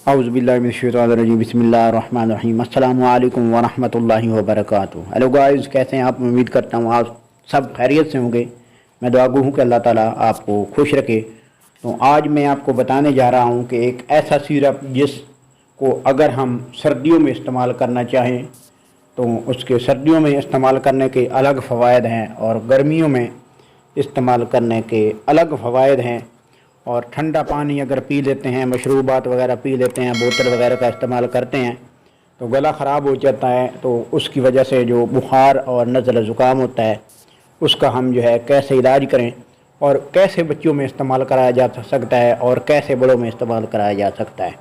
औज़ुबिल्लाहिमिनश्शैतानिर्रजीम बिस्मिल्लाहिर्रहमानिर्रहीम अस्सलामु अलैकुम वरहमतुल्लाहि वबरकातुहू। हेलो गाइस, कैसे हैं आप? उम्मीद करता हूँ आप सब खैरियत से होंगे। मैं दुआ गो हूँ कि अल्लाह ताला आपको खुश रखे। तो आज मैं आपको बताने जा रहा हूँ कि एक ऐसा सिरप जिसको अगर हम सर्दियों में इस्तेमाल करना चाहें तो उसके सर्दियों में इस्तेमाल करने के अलग फ़वाइद हैं और गर्मियों में इस्तेमाल करने के अलग फ़वाइद हैं। और ठंडा पानी अगर पी लेते हैं, मशरूबात वगैरह पी लेते हैं, बोतल वगैरह का इस्तेमाल करते हैं तो गला ख़राब हो जाता है। तो उसकी वजह से जो बुखार और नज़ला ज़ुकाम होता है उसका हम जो है कैसे इलाज करें और कैसे बच्चों में इस्तेमाल कराया जा सकता है और कैसे बड़ों में इस्तेमाल कराया जा सकता है।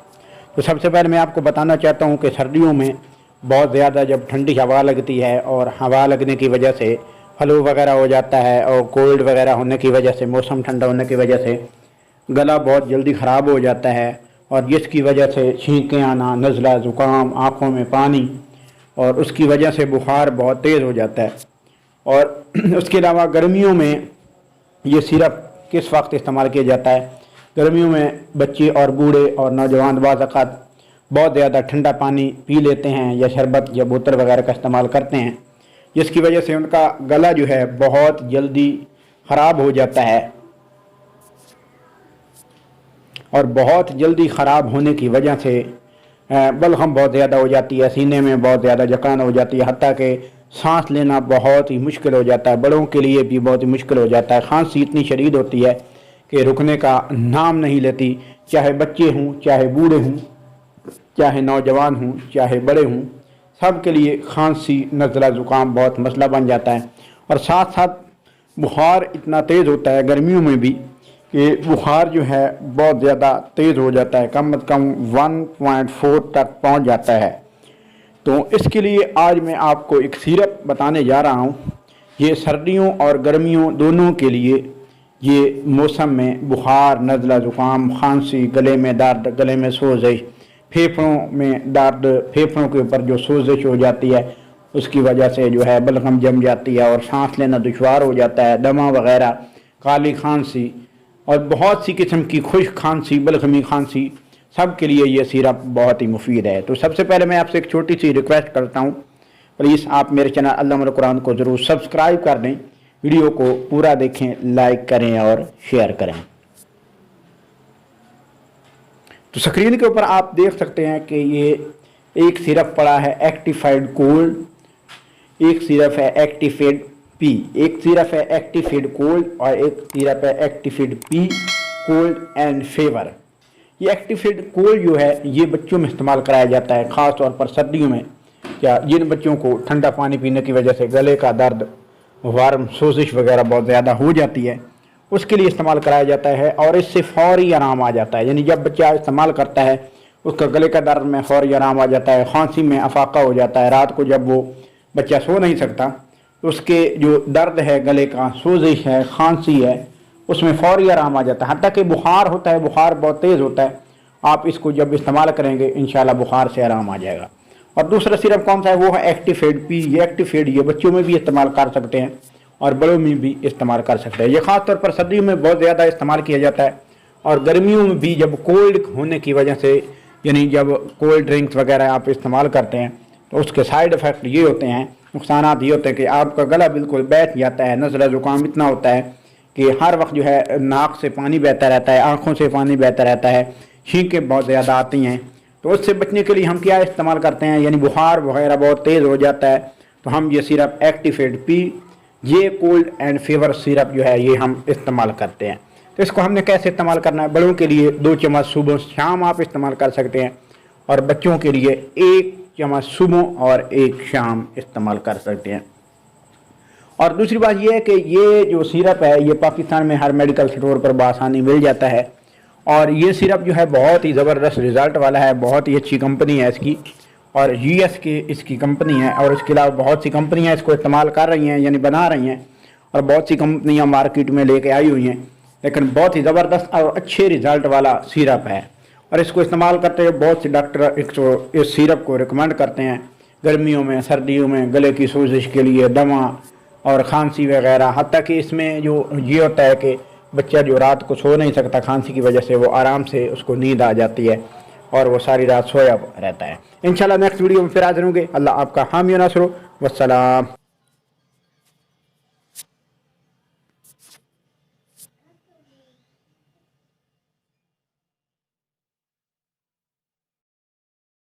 तो सबसे पहले मैं आपको बताना चाहता हूँ कि सर्दियों में बहुत ज़्यादा जब ठंडी हवा लगती है और हवा लगने की वजह से फ्लू वगैरह हो जाता है और कोल्ड वगैरह होने की वजह से, मौसम ठंडा होने की वजह से गला बहुत जल्दी ख़राब हो जाता है और जिसकी वजह से छींकें आना, नज़ला ज़ुकाम, आँखों में पानी और उसकी वजह से बुखार बहुत तेज़ हो जाता है। और उसके अलावा गर्मियों में ये सिरप किस वक्त इस्तेमाल किया जाता है? गर्मियों में बच्चे और बूढ़े और नौजवान बाज़ औक़ात बहुत ज़्यादा ठंडा पानी पी लेते हैं या शरबत या बोतल वगैरह का इस्तेमाल करते हैं, जिसकी वजह से उनका गला जो है बहुत जल्दी ख़राब हो जाता है। और बहुत जल्दी ख़राब होने की वजह से बलगम बहुत ज़्यादा हो जाती है, सीने में बहुत ज़्यादा जकान हो जाती है, हत्ता कि सांस लेना बहुत ही मुश्किल हो जाता है। बड़ों के लिए भी बहुत ही मुश्किल हो जाता है। खांसी इतनी शदीद होती है कि रुकने का नाम नहीं लेती। चाहे बच्चे हों, चाहे बूढ़े हों, चाहे नौजवान हों, चाहे बड़े हों, सब के लिए खांसी, नज़ला ज़ुकाम बहुत मसला बन जाता है। और साथ साथ बुखार इतना तेज़ होता है गर्मियों में भी कि बुखार जो है बहुत ज़्यादा तेज़ हो जाता है, कम से कम 1.4 तक पहुंच जाता है। तो इसके लिए आज मैं आपको एक सिरप बताने जा रहा हूं। ये सर्दियों और गर्मियों दोनों के लिए, ये मौसम में बुखार, नज़ला ज़ुकाम, खांसी, गले में दर्द, गले में सोजिश, फेफड़ों में दर्द, फेफड़ों के ऊपर जो सोजिश हो जाती है उसकी वजह से जो है बलगम जम जाती है और सांस लेना दुश्वार हो जाता है, दमा वगैरह, काली खांसी और बहुत सी किस्म की खुश्क खांसी, बलगमी खांसी, सब के लिए ये सिरप बहुत ही मुफीद है। तो सबसे पहले मैं आपसे एक छोटी सी रिक्वेस्ट करता हूँ, प्लीज़ आप मेरे चैनल अल्लाहुल कुरान को ज़रूर सब्सक्राइब कर दें, वीडियो को पूरा देखें, लाइक करें और शेयर करें। तो स्क्रीन के ऊपर आप देख सकते हैं कि ये एक सिरप पड़ा है एक्टिफाइड कोल्ड, एक सिरप है एक्टिफाइड पी, एक सिरप है एक्टिफाइड कोल्ड और एक सिरप है एक्टिफाइड पी कोल्ड एंड फेवर। ये एक्टिफाइड कोल्ड जो है ये बच्चों में इस्तेमाल कराया जाता है, ख़ास तौर पर सर्दियों में। क्या जिन बच्चों को ठंडा पानी पीने की वजह से गले का दर्द, वार्म, सोजिश वगैरह बहुत ज़्यादा हो जाती है, उसके लिए इस्तेमाल कराया जाता है और इससे फौरी आराम आ जाता है। यानी जब बच्चा इस्तेमाल करता है उसका गले का दर्द में फौरी आराम आ जाता है, खांसी में अफाका हो जाता है। रात को जब वो बच्चा सो नहीं सकता उसके जो दर्द है, गले का सोजिश है, खांसी है, उसमें फौरी आराम आ जाता है। हत्ता कि बुखार होता है, बुखार बहुत तेज़ होता है, आप इसको जब इस्तेमाल करेंगे इंशाल्लाह बुखार से आराम आ जाएगा। और दूसरा सिरप कौन सा है? वो है एक्टिफाइड पी। ये एक्टिफाइड ये बच्चों में भी इस्तेमाल कर सकते हैं और बड़ों में भी इस्तेमाल कर सकते हैं। ये ख़ास तौर पर सर्दियों में बहुत ज़्यादा इस्तेमाल किया जाता है और गर्मियों में भी जब कोल्ड होने की वजह से, यानी जब कोल्ड ड्रिंक्स वगैरह आप इस्तेमाल करते हैं तो उसके साइड इफ़ेक्ट ये होते हैं, नुकसानात ये होते हैं कि आपका गला बिल्कुल बैठ जाता है, नज़ला ज़ुकाम इतना होता है कि हर वक्त जो है नाक से पानी बहता रहता है, आँखों से पानी बहता रहता है, छींकें बहुत ज़्यादा आती हैं। तो उससे बचने के लिए हम क्या इस्तेमाल करते हैं? यानी बुखार वगैरह बहुत तेज़ हो जाता है तो हम ये सिरप एक्टिफाइड पी, ये कोल्ड एंड फीवर सिरप जो है ये हम इस्तेमाल करते हैं। तो इसको हमने कैसे इस्तेमाल करना है? बड़ों के लिए 2 चम्मच सुबह शाम आप इस्तेमाल कर सकते हैं और बच्चों के लिए 1 चम्मच सुबह और 1 शाम इस्तेमाल कर सकते हैं। और दूसरी बात यह है कि ये जो सिरप है ये पाकिस्तान में हर मेडिकल स्टोर पर बआसानी मिल जाता है और ये सिरप जो है बहुत ही ज़बरदस्त रिज़ल्ट वाला है, बहुत ही अच्छी कंपनी है इसकी और यूएस की इसकी कंपनी है। और इसके अलावा बहुत सी कंपनियां इसको इस्तेमाल कर रही हैं, यानी बना रही हैं, और बहुत सी कंपनियां मार्केट में लेके आई हुई हैं। लेकिन बहुत ही ज़बरदस्त और अच्छे रिज़ल्ट वाला सिरप है और इसको इस्तेमाल करते हुए बहुत से डॉक्टर इस सिरप को रिकमेंड करते हैं गर्मियों में, सर्दियों में, गले की सोजिश के लिए, दमा और खांसी वगैरह। हत्ता कि इसमें जो ये होता है कि बच्चा जो रात को सो नहीं सकता खांसी की वजह से, वो आराम से उसको नींद आ जाती है اور وہ ساری رات سویا رہتا ہے۔ انشاءاللہ نیکسٹ ویڈیو میں پھر حاضر ہوں گے۔ اللہ آپ کا حامی و ناصر ہو۔ والسلام۔